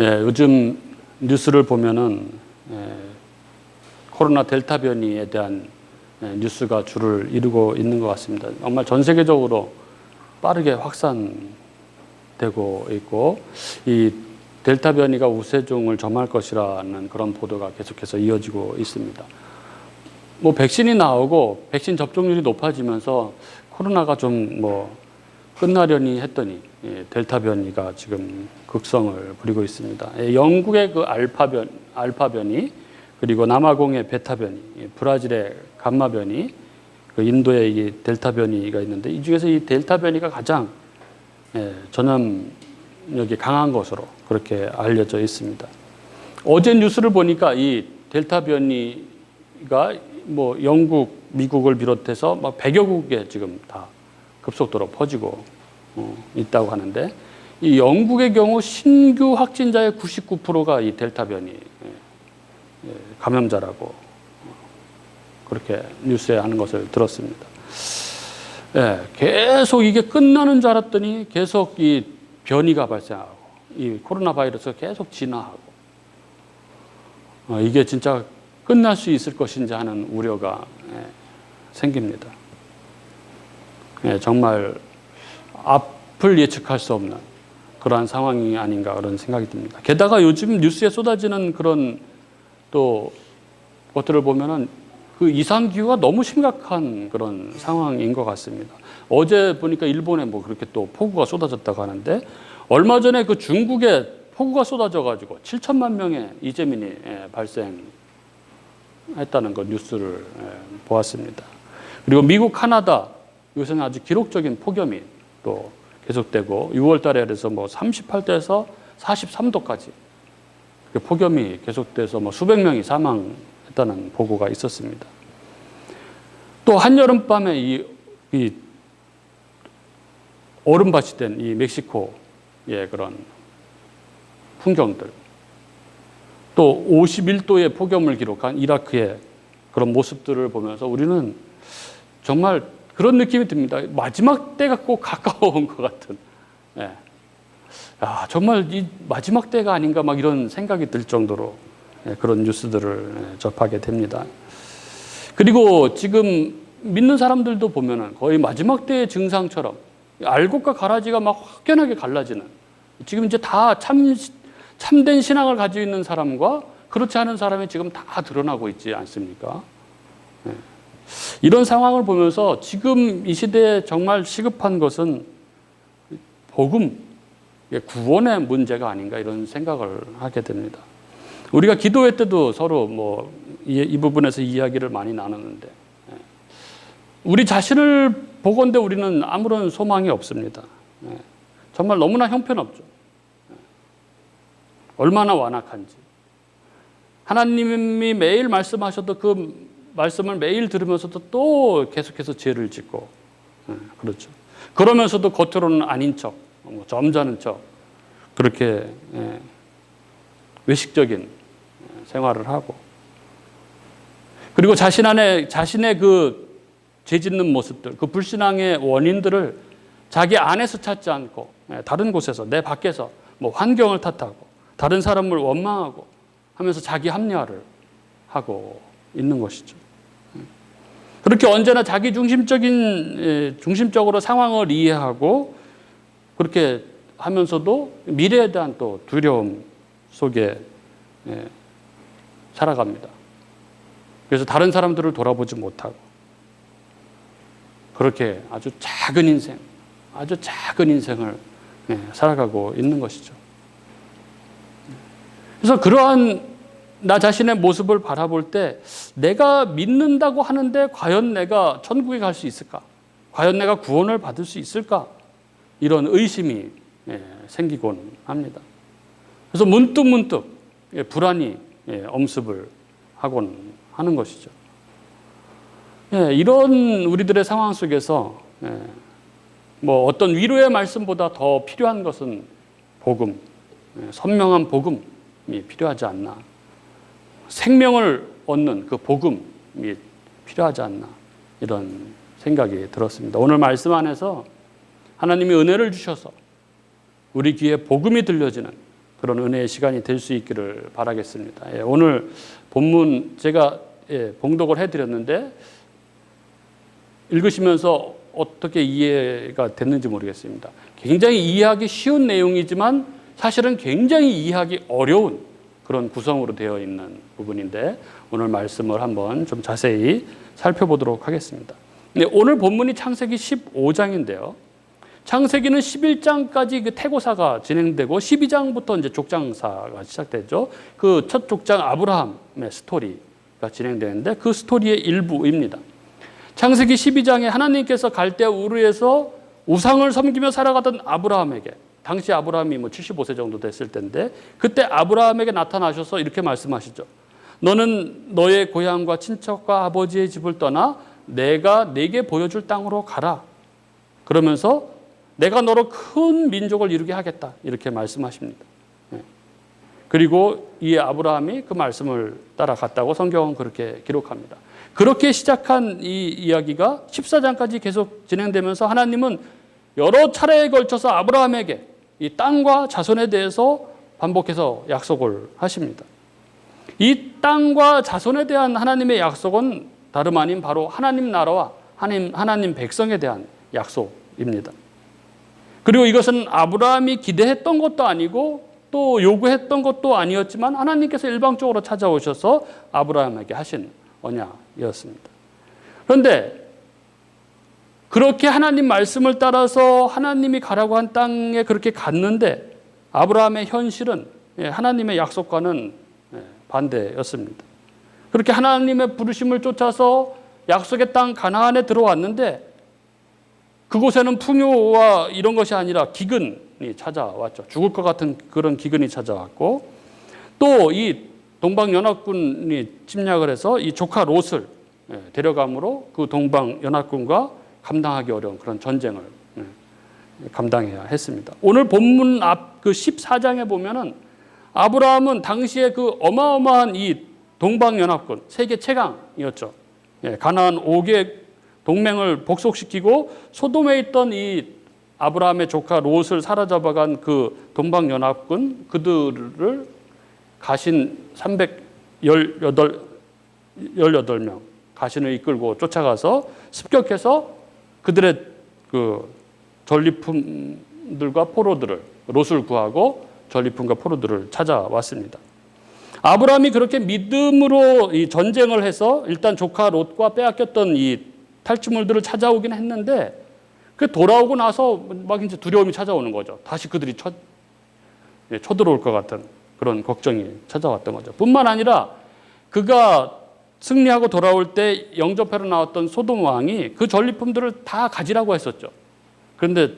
요즘 뉴스를 보면은 코로나 델타 변이에 대한 뉴스가 줄을 이루고 있는 것 같습니다. 정말 전 세계적으로 빠르게 확산되고 있고 이 델타 변이가 우세종을 점할 것이라는 그런 보도가 계속해서 이어지고 있습니다. 뭐 백신이 나오고 백신 접종률이 높아지면서 코로나가 좀 끝나려니 했더니 델타 변이가 지금 극성을 부리고 있습니다. 영국의 그 알파 변이, 그리고 남아공의 베타 변이, 브라질의 감마 변이, 그 인도의 이 델타 변이가 있는데 이 중에서 이 델타 변이가 가장 전염력이 강한 것으로 그렇게 알려져 있습니다. 어제 뉴스를 보니까 이 델타 변이가 영국, 미국을 비롯해서 막 100여 국에 지금 다 급속도로 퍼지고 있다고 하는데 이 영국의 경우 신규 확진자의 99%가 이 델타 변이 감염자라고 그렇게 뉴스에 하는 것을 들었습니다. 계속 이게 끝나는 줄 알았더니 계속 이 변이가 발생하고 이 코로나 바이러스가 계속 진화하고 이게 진짜 끝날 수 있을 것인지 하는 우려가 생깁니다. 정말 앞을 예측할 수 없는 그러한 상황이 아닌가 그런 생각이 듭니다. 게다가 요즘 뉴스에 쏟아지는 그런 또 것들을 보면은 그 이상기후가 너무 심각한 그런 상황인 것 같습니다. 어제 보니까 일본에 그렇게 또 폭우가 쏟아졌다고 하는데 얼마 전에 그 중국에 폭우가 쏟아져가지고 7천만 명의 이재민이 발생했다는 그 뉴스를 보았습니다. 그리고 미국, 카나다 요새는 아주 기록적인 폭염이 또 계속되고 6월 달에 그래서 38도에서 43도까지 폭염이 계속돼서 수백 명이 사망했다는 보고가 있었습니다. 또 한여름밤에 이 얼음밭이 된 이 멕시코의 그런 풍경들, 또 51도의 폭염을 기록한 이라크의 그런 모습들을 보면서 우리는 정말 그런 느낌이 듭니다. 마지막 때가 꼭 가까워온 것 같은. 정말 이 마지막 때가 아닌가 이런 생각이 들 정도로 그런 뉴스들을 접하게 됩니다. 그리고 지금 믿는 사람들도 보면은 거의 마지막 때의 증상처럼 알곡과 가라지가 확연하게 갈라지는, 지금 이제 다 참된 신앙을 가지고 있는 사람과 그렇지 않은 사람이 지금 다 드러나고 있지 않습니까? 이런 상황을 보면서 지금 이 시대에 정말 시급한 것은 복음, 구원의 문제가 아닌가 이런 생각을 하게 됩니다. 우리가 기도회 때도 서로 이 부분에서 이야기를 많이 나누는데 우리 자신을 보건대 우리는 아무런 소망이 없습니다. 정말 너무나 형편없죠. 얼마나 완악한지. 하나님이 매일 말씀하셔도 그 말씀을 매일 들으면서도 또 계속해서 죄를 짓고 그렇죠. 그러면서도 겉으로는 아닌 척, 점잖은 척 그렇게 외식적인 생활을 하고, 그리고 자신의 그 죄짓는 모습들, 그 불신앙의 원인들을 자기 안에서 찾지 않고 다른 곳에서, 내 밖에서 환경을 탓하고 다른 사람을 원망하고 하면서 자기 합리화를 하고 있는 것이죠. 그렇게 언제나 자기 중심적으로 상황을 이해하고 그렇게 하면서도 미래에 대한 또 두려움 속에 살아갑니다. 그래서 다른 사람들을 돌아보지 못하고 그렇게 아주 작은 인생을 살아가고 있는 것이죠. 그래서 그러한 나 자신의 모습을 바라볼 때 내가 믿는다고 하는데 과연 내가 천국에 갈 수 있을까? 과연 내가 구원을 받을 수 있을까? 이런 의심이 생기곤 합니다. 그래서 문득 불안이 엄습을 하곤 하는 것이죠. 이런 우리들의 상황 속에서 어떤 위로의 말씀보다 더 필요한 것은 복음, 선명한 복음이 필요하지 않나. 생명을 얻는 그 복음이 필요하지 않나 이런 생각이 들었습니다. 오늘 말씀 안에서 하나님이 은혜를 주셔서 우리 귀에 복음이 들려지는 그런 은혜의 시간이 될 수 있기를 바라겠습니다. 오늘 본문 제가 봉독을 해드렸는데 읽으시면서 어떻게 이해가 됐는지 모르겠습니다. 굉장히 이해하기 쉬운 내용이지만 사실은 굉장히 이해하기 어려운 그런 구성으로 되어 있는 부분인데 오늘 말씀을 한번 좀 자세히 살펴보도록 하겠습니다. 오늘 본문이 창세기 15장인데요. 창세기는 11장까지 그 태고사가 진행되고 12장부터 이제 족장사가 시작되죠. 그 첫 족장 아브라함의 스토리가 진행되는데 그 스토리의 일부입니다. 창세기 12장에 하나님께서 갈대아 우르에서 우상을 섬기며 살아가던 아브라함에게, 당시 아브라함이 75세 정도 됐을 때인데 그때 아브라함에게 나타나셔서 이렇게 말씀하시죠. 너는 너의 고향과 친척과 아버지의 집을 떠나 내가 네게 보여줄 땅으로 가라. 그러면서 내가 너로 큰 민족을 이루게 하겠다. 이렇게 말씀하십니다. 그리고 이 아브라함이 그 말씀을 따라갔다고 성경은 그렇게 기록합니다. 그렇게 시작한 이 이야기가 14장까지 계속 진행되면서 하나님은 여러 차례에 걸쳐서 아브라함에게 이 땅과 자손에 대해서 반복해서 약속을 하십니다. 이 땅과 자손에 대한 하나님의 약속은 다름 아닌 바로 하나님 나라와 하나님 백성에 대한 약속입니다. 그리고 이것은 아브라함이 기대했던 것도 아니고 또 요구했던 것도 아니었지만 하나님께서 일방적으로 찾아오셔서 아브라함에게 하신 언약이었습니다. 그런데 그렇게 하나님 말씀을 따라서 하나님이 가라고 한 땅에 그렇게 갔는데 아브라함의 현실은 하나님의 약속과는 반대였습니다. 그렇게 하나님의 부르심을 쫓아서 약속의 땅 가나안에 들어왔는데 그곳에는 풍요와 이런 것이 아니라 기근이 찾아왔죠. 죽을 것 같은 그런 기근이 찾아왔고 또 이 동방연합군이 침략을 해서 이 조카 롯을 데려감으로 그 동방연합군과 감당하기 어려운 그런 전쟁을 감당해야 했습니다. 오늘 본문 앞 그 14장에 보면은 아브라함은 당시에 그 어마어마한 이 동방연합군 세계 최강이었죠. 가나안 5개 동맹을 복속시키고 소돔에 있던 이 아브라함의 조카 롯을 사로잡아간 그 동방연합군 그들을 가신 318명 가신을 이끌고 쫓아가서 습격해서 그들의 그 전리품들과 포로들을 롯을 구하고 전리품과 포로들을 찾아왔습니다. 아브라함이 그렇게 믿음으로 이 전쟁을 해서 일단 조카 롯과 빼앗겼던 이 탈취물들을 찾아오긴 했는데 그 돌아오고 나서 막 이제 두려움이 찾아오는 거죠. 다시 그들이 쳐들어올 것 같은 그런 걱정이 찾아왔던 거죠. 뿐만 아니라 그가 승리하고 돌아올 때 영접하러 나왔던 소돔 왕이 그 전리품들을 다 가지라고 했었죠. 그런데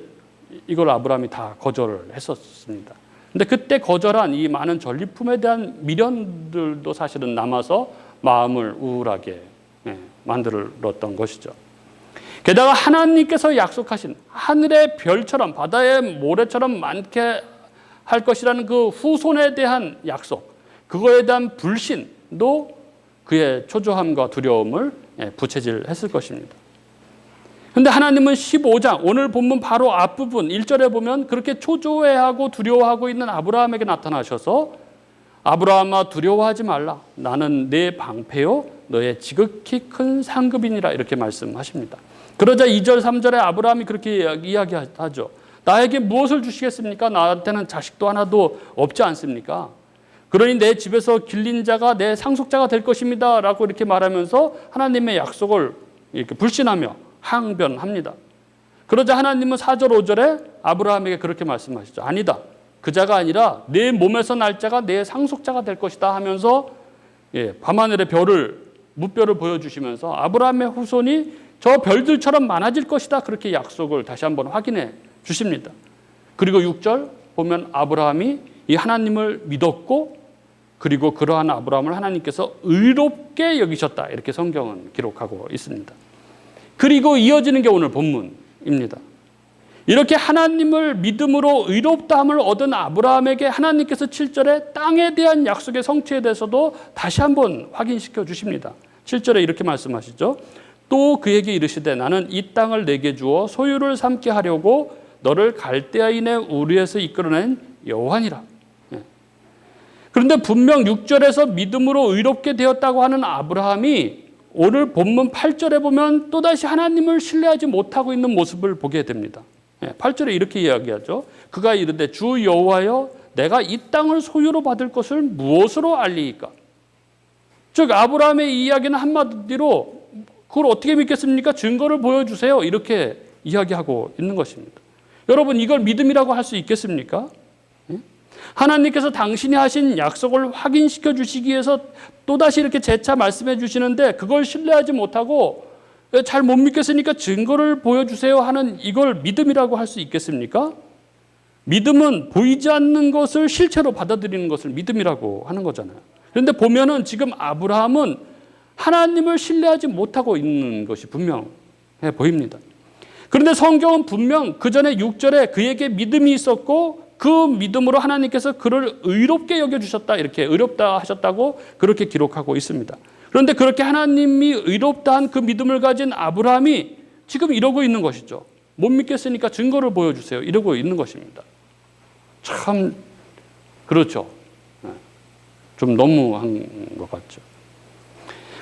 이걸 아브라함이 다 거절을 했었습니다. 근데 그때 거절한 이 많은 전리품에 대한 미련들도 사실은 남아서 마음을 우울하게 만들었던 것이죠. 게다가 하나님께서 약속하신 하늘의 별처럼 바다의 모래처럼 많게 할 것이라는 그 후손에 대한 약속, 그거에 대한 불신도 그의 초조함과 두려움을 부채질했을 것입니다. 그런데 하나님은 15장 오늘 본문 바로 앞부분 1절에 보면 그렇게 초조해하고 두려워하고 있는 아브라함에게 나타나셔서 아브라함아 두려워하지 말라. 나는 내 방패요 너의 지극히 큰 상급이니라 이렇게 말씀하십니다. 그러자 2절 3절에 아브라함이 그렇게 이야기하죠. 나에게 무엇을 주시겠습니까? 나한테는 자식도 하나도 없지 않습니까? 그러니 내 집에서 길린 자가 내 상속자가 될 것입니다 라고 이렇게 말하면서 하나님의 약속을 이렇게 불신하며 항변합니다. 그러자 하나님은 4절 5절에 아브라함에게 그렇게 말씀하시죠. 아니다. 그 자가 아니라 내 몸에서 날 자가 내 상속자가 될 것이다 하면서 밤하늘의 별을 무별을 보여주시면서 아브라함의 후손이 저 별들처럼 많아질 것이다 그렇게 약속을 다시 한번 확인해 주십니다. 그리고 6절 보면 아브라함이 이 하나님을 믿었고 그리고 그러한 아브라함을 하나님께서 의롭게 여기셨다 이렇게 성경은 기록하고 있습니다. 그리고 이어지는 게 오늘 본문입니다. 이렇게 하나님을 믿음으로 의롭다함을 얻은 아브라함에게 하나님께서 7절에 땅에 대한 약속의 성취에 대해서도 다시 한번 확인시켜 주십니다. 7절에 이렇게 말씀하시죠. 또 그에게 이르시되 나는 이 땅을 내게 주어 소유를 삼게 하려고 너를 갈대아인의 우르에서 이끌어낸 여호와니라. 그런데 분명 6절에서 믿음으로 의롭게 되었다고 하는 아브라함이 오늘 본문 8절에 보면 또다시 하나님을 신뢰하지 못하고 있는 모습을 보게 됩니다. 8절에 이렇게 이야기하죠. 그가 이르되 주 여호와여 내가 이 땅을 소유로 받을 것을 무엇으로 알리이까? 즉 아브라함의 이야기는 한마디로 그걸 어떻게 믿겠습니까? 증거를 보여주세요. 이렇게 이야기하고 있는 것입니다. 여러분 이걸 믿음이라고 할 수 있겠습니까? 하나님께서 당신이 하신 약속을 확인시켜 주시기 위해서 또다시 이렇게 재차 말씀해 주시는데 그걸 신뢰하지 못하고 잘 못 믿겠으니까 증거를 보여주세요 하는 이걸 믿음이라고 할 수 있겠습니까? 믿음은 보이지 않는 것을 실체로 받아들이는 것을 믿음이라고 하는 거잖아요. 그런데 보면은 지금 아브라함은 하나님을 신뢰하지 못하고 있는 것이 분명해 보입니다. 그런데 성경은 분명 그 전에 6절에 그에게 믿음이 있었고 그 믿음으로 하나님께서 그를 의롭게 여겨주셨다 이렇게 의롭다 하셨다고 그렇게 기록하고 있습니다. 그런데 그렇게 하나님이 의롭다 한 그 믿음을 가진 아브라함이 지금 이러고 있는 것이죠. 못 믿겠으니까 증거를 보여주세요. 이러고 있는 것입니다. 참 그렇죠. 좀 너무한 것 같죠.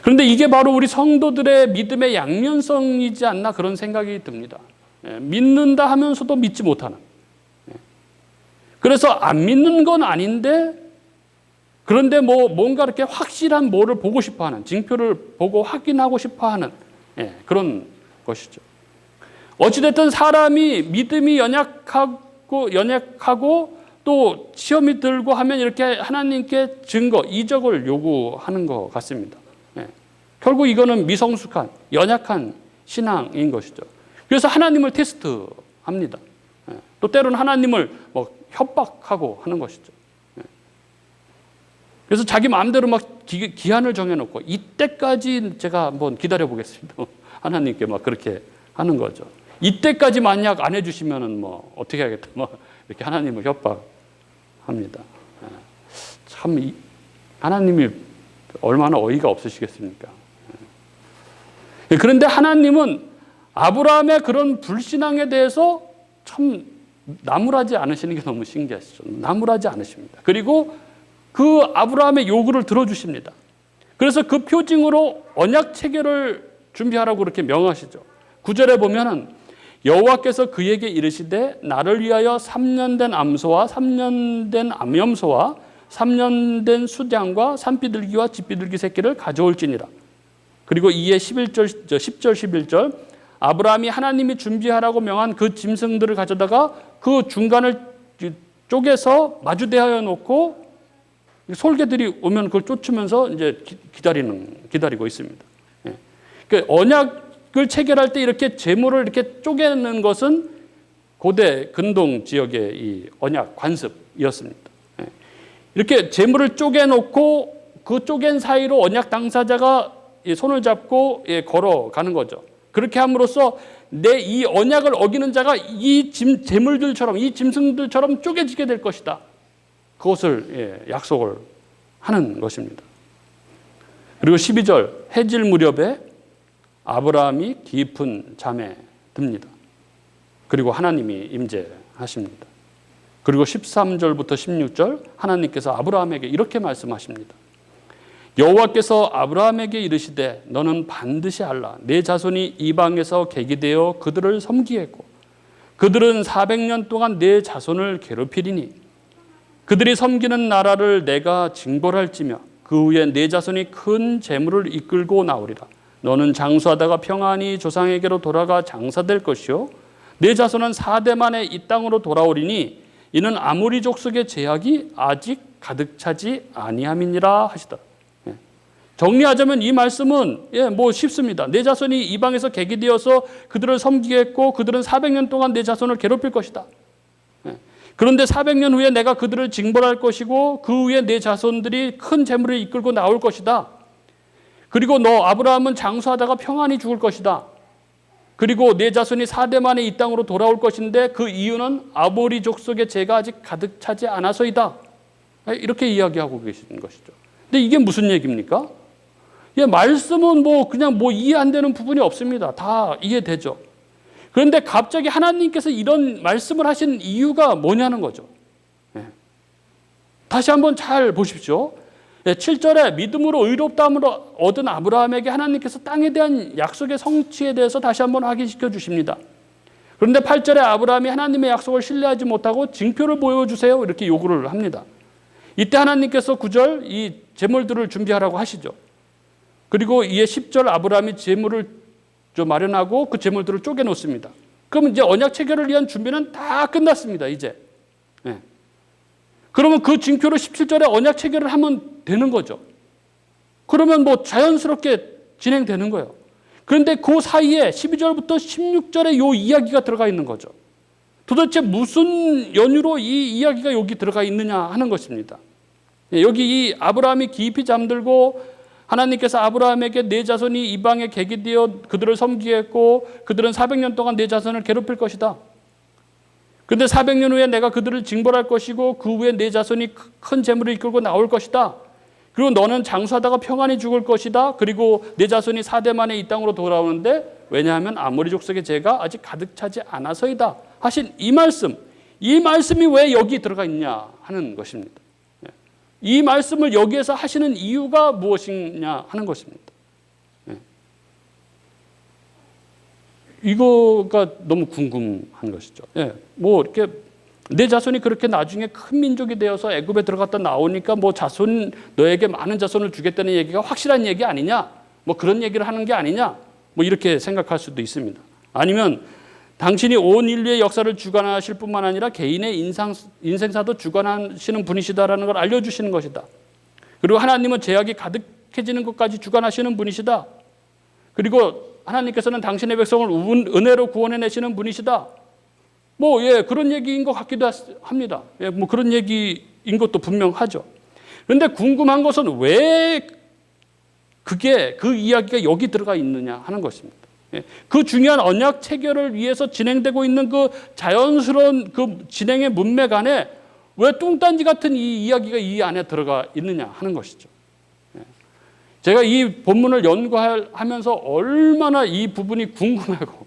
그런데 이게 바로 우리 성도들의 믿음의 양면성이지 않나 그런 생각이 듭니다. 믿는다 하면서도 믿지 못하는. 그래서 안 믿는 건 아닌데 그런데 뭔가 이렇게 확실한 뭐를 보고 싶어 하는, 징표를 보고 확인하고 싶어 하는 그런 것이죠. 어찌됐든 사람이 믿음이 연약하고 또 시험이 들고 하면 이렇게 하나님께 증거, 이적을 요구하는 것 같습니다. 결국 이거는 미성숙한, 연약한 신앙인 것이죠. 그래서 하나님을 테스트합니다. 또 때로는 하나님을 협박하고 하는 것이죠. 그래서 자기 마음대로 막 기한을 정해놓고 이때까지 제가 한번 기다려보겠습니다. 하나님께 막 그렇게 하는 거죠. 이때까지 만약 안 해주시면은 어떻게 하겠다. 이렇게 하나님을 협박합니다. 참 하나님이 얼마나 어이가 없으시겠습니까? 그런데 하나님은 아브라함의 그런 불신앙에 대해서 참 나무라지 않으시는 게 너무 신기하시죠. 나무라지 않으십니다. 그리고 그 아브라함의 요구를 들어주십니다. 그래서 그 표징으로 언약 체결을 준비하라고 그렇게 명하시죠. 9절에 보면은 여호와께서 그에게 이르시되 나를 위하여 3년 된 암소와 3년 된 암염소와 3년 된 수량과 산비둘기와 집비둘기 새끼를 가져올지니라. 그리고 이에 10절 11절 아브라함이 하나님이 준비하라고 명한 그 짐승들을 가져다가 그 중간을 쪼개서 마주대하여 놓고 솔개들이 오면 그걸 쫓으면서 이제 기다리고 있습니다. 그러니까 언약을 체결할 때 이렇게 제물을 이렇게 쪼개는 것은 고대 근동 지역의 이 언약 관습이었습니다. 이렇게 제물을 쪼개놓고 그 쪼갠 사이로 언약 당사자가 손을 잡고 걸어가는 거죠. 그렇게 함으로써 내 이 언약을 어기는 자가 이 제물들처럼 이 짐승들처럼 쪼개지게 될 것이다. 그것을 약속을 하는 것입니다. 그리고 12절 해질 무렵에 아브라함이 깊은 잠에 듭니다. 그리고 하나님이 임재하십니다. 그리고 13절부터 16절 하나님께서 아브라함에게 이렇게 말씀하십니다. 여호와께서 아브라함에게 이르시되 너는 반드시 알라. 내 자손이 이방에서 객이되어 그들을 섬기겠고 그들은 400년 동안 내 자손을 괴롭히리니 그들이 섬기는 나라를 내가 징벌할지며 그 후에 내 자손이 큰 재물을 이끌고 나오리라. 너는 장수하다가 평안히 조상에게로 돌아가 장사될 것이요 내 자손은 4대 만에 이 땅으로 돌아오리니 이는 아모리 족속의 제약이 아직 가득 차지 아니함이니라 하시다. 정리하자면 이 말씀은 쉽습니다. 내 자손이 이방에서 객이 되어서 그들을 섬기겠고 그들은 400년 동안 내 자손을 괴롭힐 것이다. 그런데 400년 후에 내가 그들을 징벌할 것이고 그 후에 내 자손들이 큰 재물을 이끌고 나올 것이다. 그리고 너 아브라함은 장수하다가 평안히 죽을 것이다. 그리고 내 자손이 4대 만에 이 땅으로 돌아올 것인데 그 이유는 아모리 족속의 죄가 아직 가득 차지 않아서이다. 이렇게 이야기하고 계시는 것이죠. 근데 이게 무슨 얘기입니까? 말씀은 그냥 이해 안 되는 부분이 없습니다. 다 이해되죠. 그런데 갑자기 하나님께서 이런 말씀을 하신 이유가 뭐냐는 거죠. 다시 한번 잘 보십시오. 7절에 믿음으로 의롭다함을 얻은 아브라함에게 하나님께서 땅에 대한 약속의 성취에 대해서 다시 한번 확인시켜 주십니다. 그런데 8절에 아브라함이 하나님의 약속을 신뢰하지 못하고 징표를 보여주세요 이렇게 요구를 합니다. 이때 하나님께서 9절 이 제물들을 준비하라고 하시죠. 그리고 이에 10절 아브라함이 제물을 마련하고 그 제물들을 쪼개 놓습니다. 그럼 이제 언약 체결을 위한 준비는 다 끝났습니다. 이제. 그러면 그 징표로 17절에 언약 체결을 하면 되는 거죠. 그러면 뭐 자연스럽게 진행되는 거예요. 그런데 그 사이에 12절부터 16절에 요 이야기가 들어가 있는 거죠. 도대체 무슨 연유로 이 이야기가 여기 들어가 있느냐 하는 것입니다. 여기 이 아브라함이 깊이 잠들고 하나님께서 아브라함에게 내 자손이 이방에 객이 되어 그들을 섬기게 했고 그들은 400년 동안 내 자손을 괴롭힐 것이다. 그런데 400년 후에 내가 그들을 징벌할 것이고 그 후에 내 자손이 큰 재물을 이끌고 나올 것이다. 그리고 너는 장수하다가 평안히 죽을 것이다. 그리고 내 자손이 4대 만에 이 땅으로 돌아오는데 왜냐하면 아모리 족속의 죄가 아직 가득 차지 않아서이다 하신 이 말씀이 왜 여기 들어가 있냐 하는 것입니다. 이 말씀을 여기에서 하시는 이유가 무엇이냐 하는 것입니다. 이거가 너무 궁금한 것이죠. 뭐 이렇게 내 자손이 그렇게 나중에 큰 민족이 되어서 애굽에 들어갔다 나오니까 뭐 자손 너에게 많은 자손을 주겠다는 얘기가 확실한 얘기 아니냐? 뭐 그런 얘기를 하는 게 아니냐? 뭐 이렇게 생각할 수도 있습니다. 아니면 당신이 온 인류의 역사를 주관하실 뿐만 아니라 개인의 인생사도 주관하시는 분이시다라는 걸 알려주시는 것이다. 그리고 하나님은 죄악이 가득해지는 것까지 주관하시는 분이시다. 그리고 하나님께서는 당신의 백성을 은혜로 구원해내시는 분이시다. 뭐, 그런 얘기인 것 같기도 합니다. 뭐 그런 얘기인 것도 분명하죠. 그런데 궁금한 것은 왜 그 이야기가 여기 들어가 있느냐 하는 것입니다. 그 중요한 언약 체결을 위해서 진행되고 있는 그 자연스러운 그 진행의 문맥 안에 왜 뚱딴지 같은 이 이야기가 이 안에 들어가 있느냐 하는 것이죠. 제가 이 본문을 연구하면서 얼마나 이 부분이 궁금하고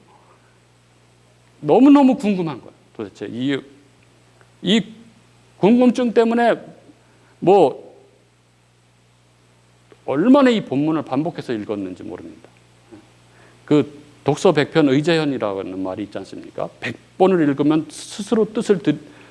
너무너무 궁금한 거예요. 도대체 이 궁금증 때문에 뭐 얼마나 이 본문을 반복해서 읽었는지 모릅니다. 그 독서 100편 의재현이라는 말이 있지 않습니까? 100번을 읽으면 스스로 뜻을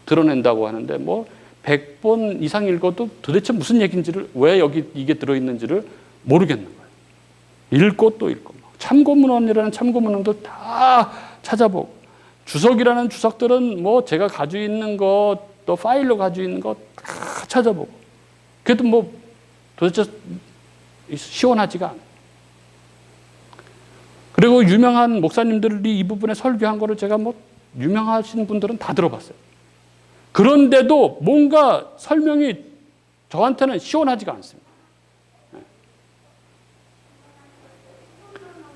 드러낸다고 하는데 뭐 100번 이상 읽어도 도대체 무슨 얘기인지를 왜 여기 이게 들어있는지를 모르겠는 거예요. 읽고 또 읽고 참고문헌이라는 참고문헌도 다 찾아보고 주석이라는 주석들은 뭐 제가 가지고 있는 것 또 파일로 가지고 있는 것 다 찾아보고 그래도 뭐 도대체 시원하지가 않아요. 그리고 유명한 목사님들이 이 부분에 설교한 거를 제가 뭐 유명하신 분들은 다 들어봤어요. 그런데도 뭔가 설명이 저한테는 시원하지가 않습니다.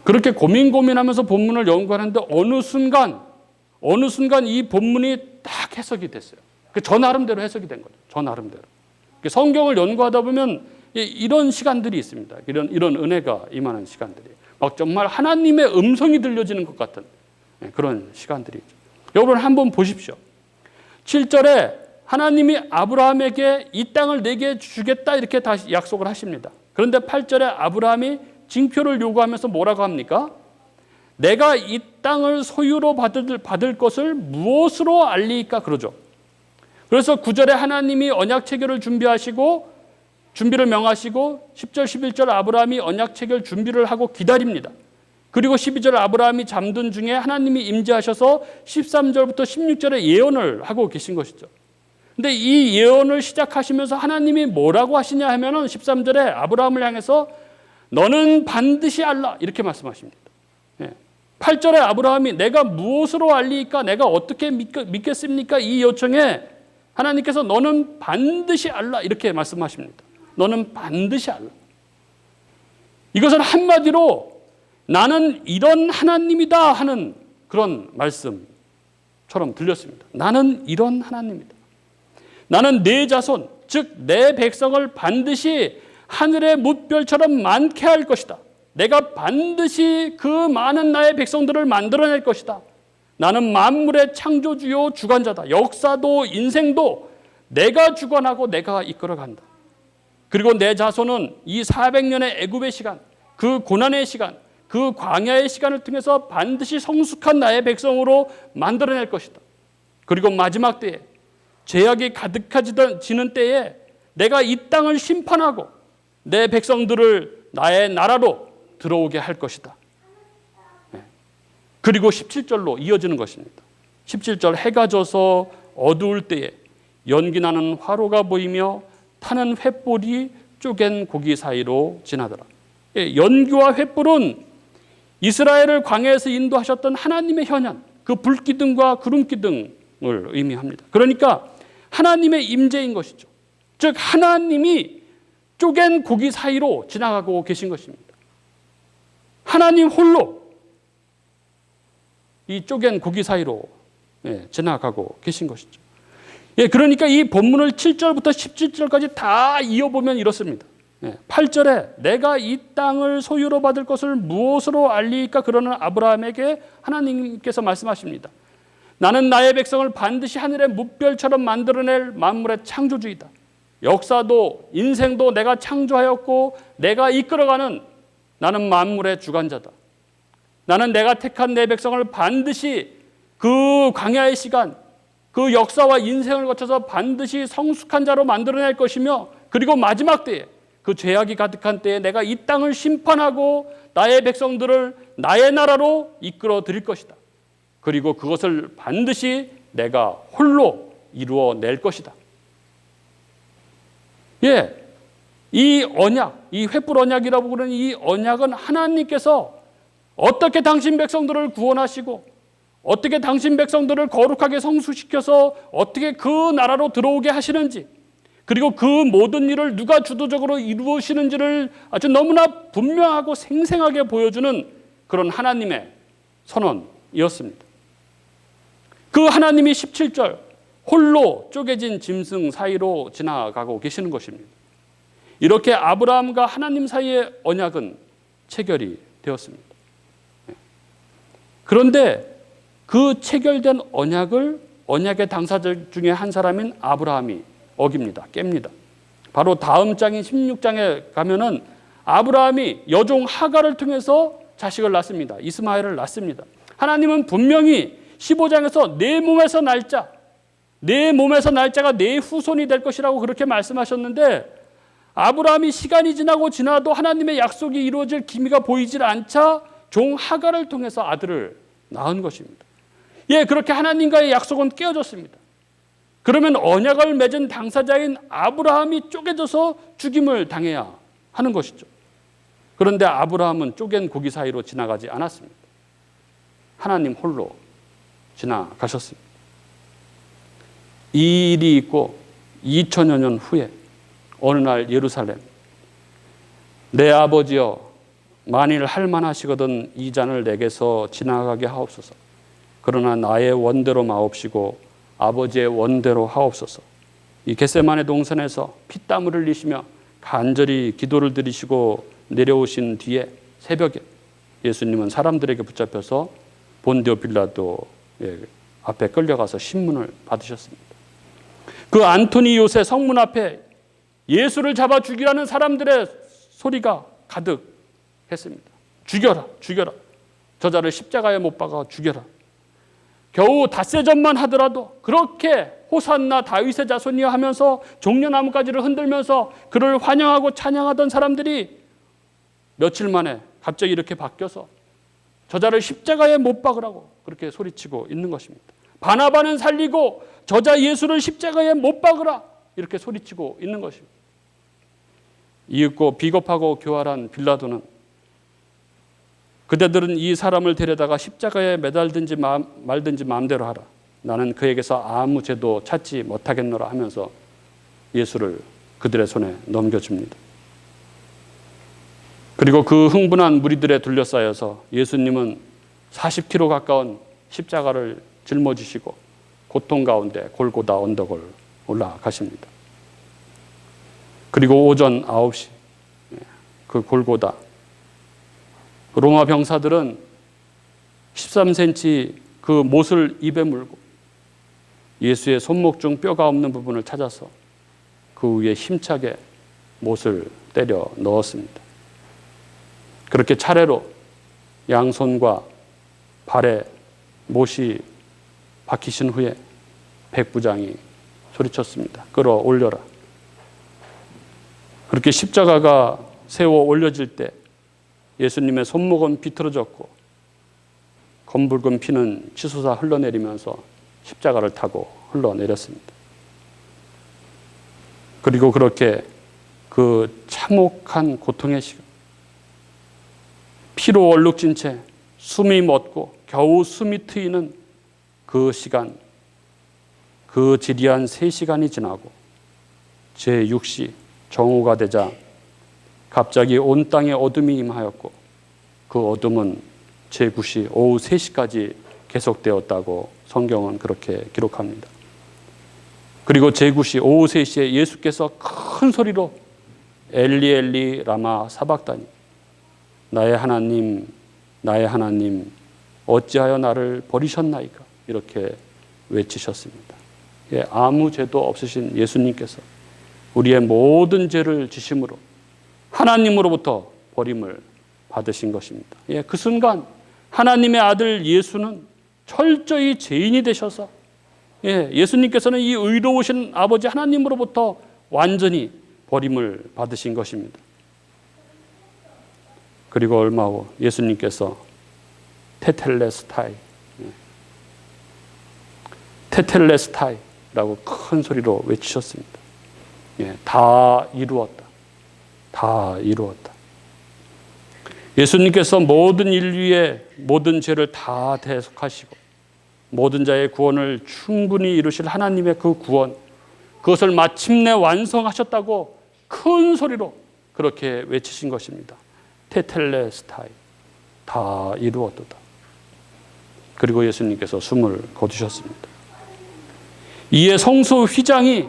그렇게 고민하면서 본문을 연구하는데 어느 순간 이 본문이 딱 해석이 됐어요. 저 나름대로 해석이 된 거죠. 저 나름대로. 성경을 연구하다 보면 이런 시간들이 있습니다. 이런 은혜가 임하는 시간들이. 막 정말 하나님의 음성이 들려지는 것 같은 그런 시간들이죠. 여러분 한번 보십시오. 7절에 하나님이 아브라함에게 이 땅을 내게 주겠다 이렇게 다시 약속을 하십니다. 그런데 8절에 아브라함이 징표를 요구하면서 뭐라고 합니까? 내가 이 땅을 소유로 받을 것을 무엇으로 알리까 그러죠. 그래서 9절에 하나님이 언약 체결을 준비를 명하시고 10절 11절 아브라함이 언약 체결 준비를 하고 기다립니다. 그리고 12절 아브라함이 잠든 중에 하나님이 임재하셔서 13절부터 16절에 예언을 하고 계신 것이죠. 근데 이 예언을 시작하시면서 하나님이 뭐라고 하시냐 하면은 13절에 아브라함을 향해서 너는 반드시 알라 이렇게 말씀하십니다. 8절에 아브라함이 내가 무엇으로 알리까 내가 어떻게 믿겠습니까? 이 요청에 하나님께서 너는 반드시 알라 이렇게 말씀하십니다. 너는 반드시 알라. 이것은 한마디로 나는 이런 하나님이다 하는 그런 말씀처럼 들렸습니다. 나는 이런 하나님이다. 나는 내 자손 즉 내 백성을 반드시 하늘의 뭇별처럼 많게 할 것이다. 내가 반드시 그 많은 나의 백성들을 만들어낼 것이다. 나는 만물의 창조주요 주관자다. 역사도 인생도 내가 주관하고 내가 이끌어간다. 그리고 내 자손은 이 400년의 애굽의 시간, 그 고난의 시간, 그 광야의 시간을 통해서 반드시 성숙한 나의 백성으로 만들어낼 것이다. 그리고 마지막 때에 죄악이 가득해지는 때에 내가 이 땅을 심판하고 내 백성들을 나의 나라로 들어오게 할 것이다. 그리고 17절로 이어지는 것입니다. 17절 해가 져서 어두울 때에 연기나는 화로가 보이며 타는 횃불이 쪼갠 고기 사이로 지나더라. 연기와 횃불은 이스라엘을 광야에서 인도하셨던 하나님의 현현, 그 불기둥과 구름기둥을 의미합니다. 그러니까 하나님의 임재인 것이죠. 즉 하나님이 쪼갠 고기 사이로 지나가고 계신 것입니다. 하나님 홀로 이 쪼갠 고기 사이로 지나가고 계신 것이죠. 그러니까 이 본문을 7절부터 17절까지 다 이어보면 이렇습니다. 8절에 내가 이 땅을 소유로 받을 것을 무엇으로 알리까 그러는 아브라함에게 하나님께서 말씀하십니다. 나는 나의 백성을 반드시 하늘의 뭇별처럼 만들어낼 만물의 창조주이다. 역사도 인생도 내가 창조하였고 내가 이끌어가는 나는 만물의 주관자다. 나는 내가 택한 내 백성을 반드시 그 광야의 시간, 그 역사와 인생을 거쳐서 반드시 성숙한 자로 만들어낼 것이며 그리고 마지막 때에 그 죄악이 가득한 때에 내가 이 땅을 심판하고 나의 백성들을 나의 나라로 이끌어 드릴 것이다. 그리고 그것을 반드시 내가 홀로 이루어낼 것이다. 이 언약, 이 횃불 언약이라고 그러는 이 언약은 하나님께서 어떻게 당신 백성들을 구원하시고 어떻게 당신 백성들을 거룩하게 성수시켜서 어떻게 그 나라로 들어오게 하시는지 그리고 그 모든 일을 누가 주도적으로 이루시는지를 아주 너무나 분명하고 생생하게 보여주는 그런 하나님의 선언이었습니다. 그 하나님이 17절 홀로 쪼개진 짐승 사이로 지나가고 계시는 것입니다. 이렇게 아브라함과 하나님 사이의 언약은 체결이 되었습니다. 그런데 그 체결된 언약을 언약의 당사자 중에 한 사람인 아브라함이 어깁니다. 깹니다. 바로 다음 장인 16장에 가면은 아브라함이 여종 하갈을 통해서 자식을 낳습니다. 이스마엘을 낳습니다. 하나님은 분명히 15장에서 내 몸에서 날 자, 내 몸에서 날 자가 내 후손이 될 것이라고 그렇게 말씀하셨는데 아브라함이 시간이 지나도 하나님의 약속이 이루어질 기미가 보이질 않자 종 하갈을 통해서 아들을 낳은 것입니다. 그렇게 하나님과의 약속은 깨어졌습니다. 그러면 언약을 맺은 당사자인 아브라함이 쪼개져서 죽임을 당해야 하는 것이죠. 그런데 아브라함은 쪼갠 고기 사이로 지나가지 않았습니다. 하나님 홀로 지나가셨습니다. 이 일이 있고 2000여 년 후에 어느 날 예루살렘 내 아버지여 만일 할만하시거든 이 잔을 내게서 지나가게 하옵소서. 그러나 나의 원대로 마옵시고 아버지의 원대로 하옵소서. 이 겟세마네 동산에서 피땀을 흘리시며 간절히 기도를 드리시고 내려오신 뒤에 새벽에 예수님은 사람들에게 붙잡혀서 본디오 빌라도 앞에 끌려가서 신문을 받으셨습니다. 그 안토니 요새 성문 앞에 예수를 잡아 죽이라는 사람들의 소리가 가득했습니다. 죽여라, 죽여라. 저자를 십자가에 못 박아 죽여라. 겨우 닷새전만 하더라도 그렇게 호산나 다윗의 자손이여 하면서 종려나무가지를 흔들면서 그를 환영하고 찬양하던 사람들이 며칠 만에 갑자기 이렇게 바뀌어서 저자를 십자가에 못 박으라고 그렇게 소리치고 있는 것입니다. 바나바는 살리고 저자 예수를 십자가에 못 박으라 이렇게 소리치고 있는 것입니다. 이윽고 비겁하고 교활한 빌라도는 그대들은 이 사람을 데려다가 십자가에 매달든지 말든지 마음대로 하라. 나는 그에게서 아무 죄도 찾지 못하겠노라 하면서 예수를 그들의 손에 넘겨줍니다. 그리고 그 흥분한 무리들에 둘러싸여서 예수님은 40km 가까운 십자가를 짊어지시고 고통 가운데 골고다 언덕을 올라가십니다. 그리고 오전 9시 그 골고다 로마 병사들은 13cm 그 못을 입에 물고 예수의 손목 중 뼈가 없는 부분을 찾아서 그 위에 힘차게 못을 때려 넣었습니다. 그렇게 차례로 양손과 발에 못이 박히신 후에 백부장이 소리쳤습니다. 끌어올려라. 그렇게 십자가가 세워 올려질 때 예수님의 손목은 비틀어졌고 검붉은 피는 치솟아 흘러내리면서 십자가를 타고 흘러내렸습니다. 그리고 그렇게 그 참혹한 고통의 시간, 피로 얼룩진 채 숨이 멎고 겨우 숨이 트이는 그 시간, 그 지리한 3시간이 지나고 제6시 정오가 되자 갑자기 온 땅에 어둠이 임하였고 그 어둠은 제9시 오후 3시까지 계속되었다고 성경은 그렇게 기록합니다. 그리고 제9시 오후 3시에 예수께서 큰 소리로 엘리 엘리 라마 사박다니, 나의 하나님 나의 하나님 어찌하여 나를 버리셨나이까, 이렇게 외치셨습니다. 아무 죄도 없으신 예수님께서 우리의 모든 죄를 지심으로 하나님으로부터 버림을 받으신 것입니다. 그 순간 하나님의 아들 예수는 철저히 죄인이 되셔서 예수님께서는 이 의로우신 아버지 하나님으로부터 완전히 버림을 받으신 것입니다. 그리고 얼마 후 예수님께서 테텔레스타이, 테텔레스타이라고 큰 소리로 외치셨습니다. 다 이루었다. 다 이루었다. 예수님께서 모든 인류의 모든 죄를 다 대속하시고 모든 자의 구원을 충분히 이루실 하나님의 그 구원, 그것을 마침내 완성하셨다고 큰 소리로 그렇게 외치신 것입니다. 테텔레스타이, 다 이루었도다. 그리고 예수님께서 숨을 거두셨습니다. 이에 성소 휘장이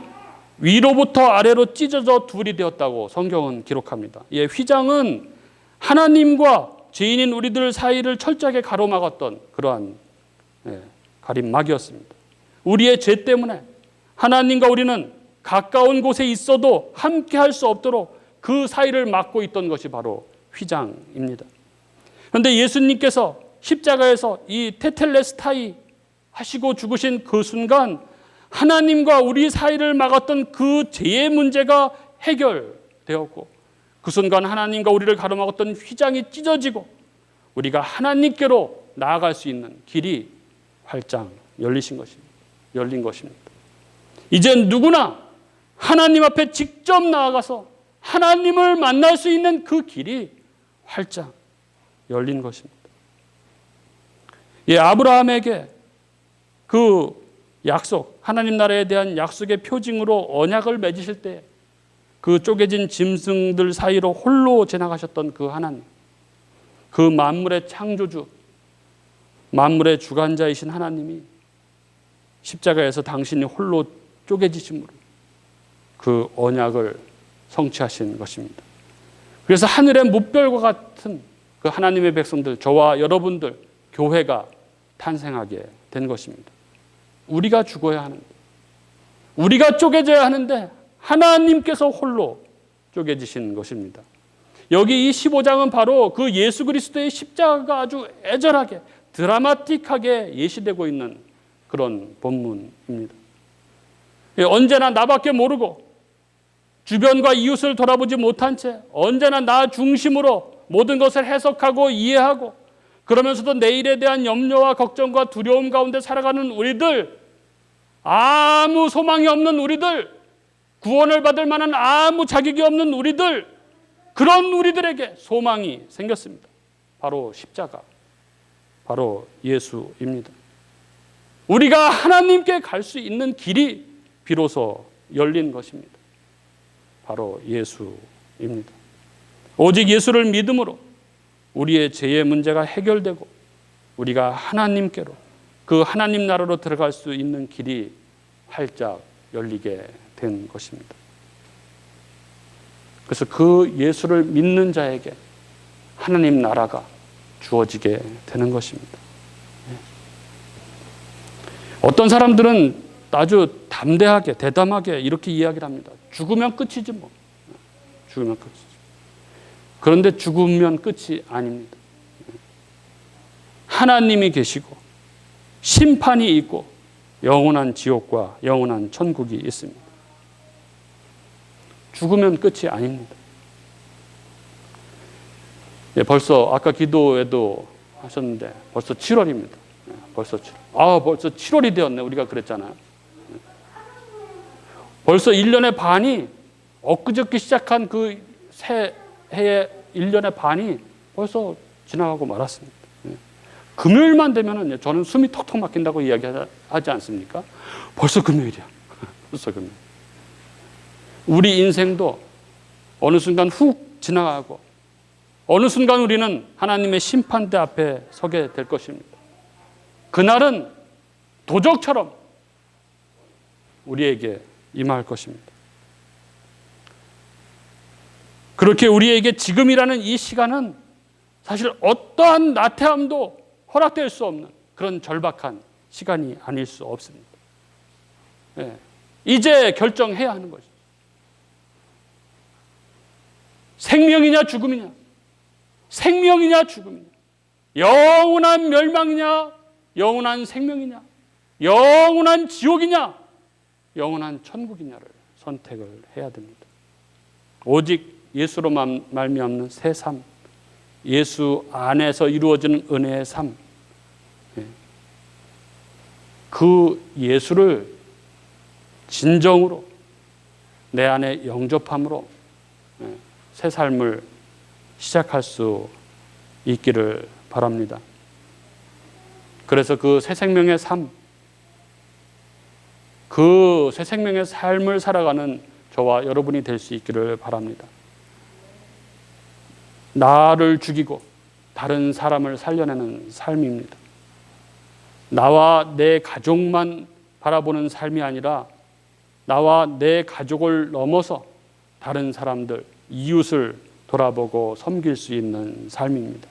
위로부터 아래로 찢어져 둘이 되었다고 성경은 기록합니다. 휘장은 하나님과 죄인인 우리들 사이를 철저하게 가로막았던 그러한 가림막이었습니다. 우리의 죄 때문에 하나님과 우리는 가까운 곳에 있어도 함께 할 수 없도록 그 사이를 막고 있던 것이 바로 휘장입니다. 그런데 예수님께서 십자가에서 이 테텔레스타이 하시고 죽으신 그 순간 하나님과 우리 사이를 막았던 그 죄의 문제가 해결되었고 그 순간 하나님과 우리를 가로막았던 휘장이 찢어지고 우리가 하나님께로 나아갈 수 있는 길이 활짝 열린 것입니다. 이제 누구나 하나님 앞에 직접 나아가서 하나님을 만날 수 있는 그 길이 활짝 열린 것입니다. 아브라함에게 그 약속, 하나님 나라에 대한 약속의 표징으로 언약을 맺으실 때 그 쪼개진 짐승들 사이로 홀로 지나가셨던 그 하나님, 그 만물의 창조주, 만물의 주관자이신 하나님이 십자가에서 당신이 홀로 쪼개지심으로 그 언약을 성취하신 것입니다. 그래서 하늘의 무별과 같은 그 하나님의 백성들, 저와 여러분들, 교회가 탄생하게 된 것입니다. 우리가 죽어야 하는데, 우리가 쪼개져야 하는데 하나님께서 홀로 쪼개지신 것입니다. 여기 이 15장은 바로 그 예수 그리스도의 십자가가 아주 애절하게 드라마틱하게 예시되고 있는 그런 본문입니다. 언제나 나밖에 모르고 주변과 이웃을 돌아보지 못한 채 언제나 나 중심으로 모든 것을 해석하고 이해하고 그러면서도 내일에 대한 염려와 걱정과 두려움 가운데 살아가는 우리들, 아무 소망이 없는 우리들, 구원을 받을 만한 아무 자격이 없는 우리들, 그런 우리들에게 소망이 생겼습니다. 바로 십자가, 바로 예수입니다. 우리가 하나님께 갈 수 있는 길이 비로소 열린 것입니다. 바로 예수입니다. 오직 예수를 믿음으로 우리의 죄의 문제가 해결되고 우리가 하나님께로, 그 하나님 나라로 들어갈 수 있는 길이 활짝 열리게 된 것입니다. 그래서 그 예수를 믿는 자에게 하나님 나라가 주어지게 되는 것입니다. 어떤 사람들은 아주 담대하게, 대담하게 이렇게 이야기를 합니다. 죽으면 끝이지 뭐. 죽으면 끝이지. 그런데 죽으면 끝이 아닙니다. 하나님이 계시고 심판이 있고 영원한 지옥과 영원한 천국이 있습니다. 죽으면 끝이 아닙니다. 벌써 아까 기도에도 하셨는데 벌써 7월입니다. 벌써 7월. 벌써 7월이 되었네. 우리가 그랬잖아요. 벌써 1년의 반이 엊그저께 시작한 그 새해의 1년의 반이 벌써 지나가고 말았습니다. 금요일만 되면은 저는 숨이 턱턱 막힌다고 이야기하지 않습니까? 벌써 금요일이야. 벌써 금요일. 우리 인생도 어느 순간 훅 지나가고 어느 순간 우리는 하나님의 심판대 앞에 서게 될 것입니다. 그날은 도적처럼 우리에게 임할 것입니다. 그렇게 우리에게 지금이라는 이 시간은 사실 어떠한 나태함도 허락될 수 없는 그런 절박한 시간이 아닐 수 없습니다. 이제 결정해야 하는 것이죠. 생명이냐 죽음이냐, 생명이냐 죽음이냐, 영원한 멸망이냐 영원한 생명이냐, 영원한 지옥이냐 영원한 천국이냐를 선택을 해야 됩니다. 오직 예수로 말미암는 새 삶, 예수 안에서 이루어지는 은혜의 삶, 그 예수를 진정으로 내 안에 영접함으로 새 삶을 시작할 수 있기를 바랍니다. 그래서 그 새 생명의 삶, 그 새 생명의 삶을 살아가는 저와 여러분이 될 수 있기를 바랍니다. 나를 죽이고 다른 사람을 살려내는 삶입니다. 나와 내 가족만 바라보는 삶이 아니라 나와 내 가족을 넘어서 다른 사람들, 이웃을 돌아보고 섬길 수 있는 삶입니다.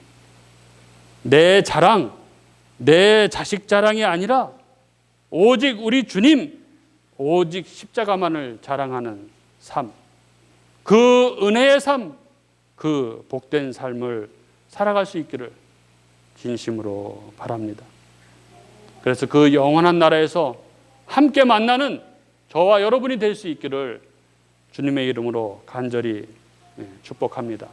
내 자랑, 내 자식 자랑이 아니라 오직 우리 주님, 오직 십자가만을 자랑하는 삶, 그 은혜의 삶, 그 복된 삶을 살아갈 수 있기를 진심으로 바랍니다. 그래서 그 영원한 나라에서 함께 만나는 저와 여러분이 될 수 있기를 주님의 이름으로 간절히 축복합니다.